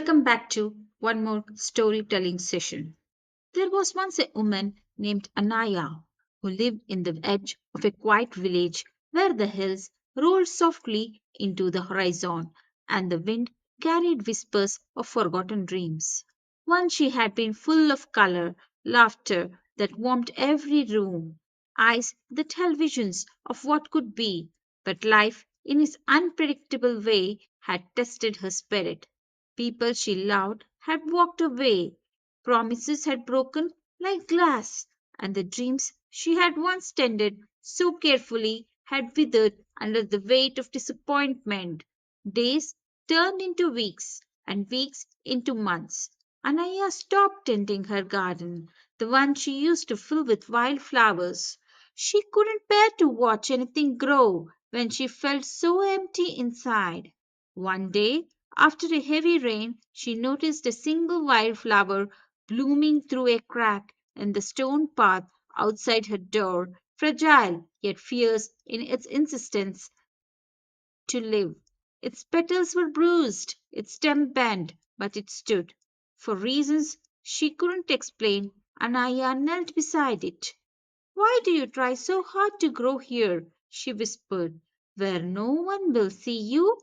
Welcome back to one more storytelling session. There was once a woman named Anaya who lived in the edge of a quiet village where the hills rolled softly into the horizon and the wind carried whispers of forgotten dreams. Once she had been full of color, laughter that warmed every room, eyes that held visions of what could be, but life, in its unpredictable way, had tested her spirit. People she loved had walked away, promises had broken like glass, and the dreams she had once tended so carefully had withered under the weight of disappointment. Days turned into weeks, and weeks into months. Anaya stopped tending her garden, the one she used to fill with wild flowers. She couldn't bear to watch anything grow when she felt so empty inside. One day, after a heavy rain, she noticed a single wildflower blooming through a crack in the stone path outside her door, fragile yet fierce in its insistence to live. Its petals were bruised, its stem bent, but it stood. For reasons she couldn't explain, Anaya knelt beside it. Why do you try so hard to grow here? She whispered. Where no one will see you?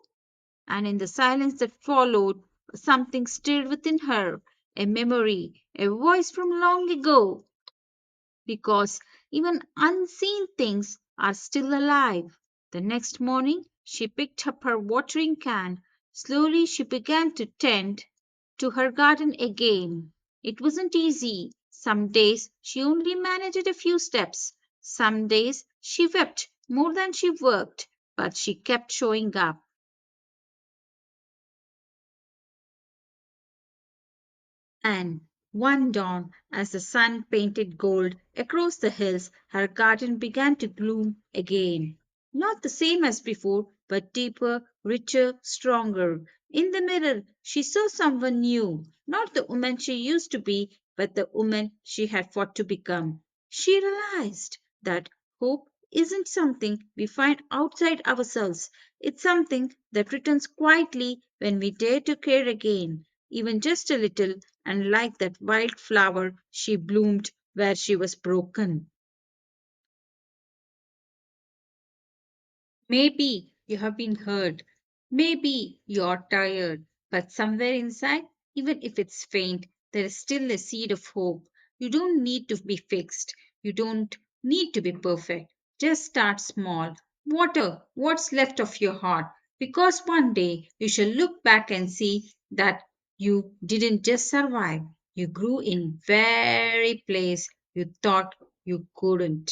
And in the silence that followed, something stirred within her, a memory, a voice from long ago, because even unseen things are still alive. The next morning, she picked up her watering can. Slowly, she began to tend to her garden again. It wasn't easy. Some days she only managed a few steps. Some days she wept more than she worked, but she kept showing up. And one dawn, as the sun painted gold across the hills, her garden began to bloom again. Not the same as before, but deeper, richer, stronger. In the mirror, she saw someone new, not the woman she used to be, but the woman she had fought to become. She realized that hope isn't something we find outside ourselves, it's something that returns quietly when we dare to care again, even just a little, and like that wild flower, she bloomed where she was broken. Maybe you have been hurt. Maybe you're tired. But somewhere inside, even if it's faint, there is still a seed of hope. You don't need to be fixed. You don't need to be perfect. Just start small. Water what's left of your heart. Because one day you shall look back and see that you didn't just survive. You grew in very place you thought you couldn't.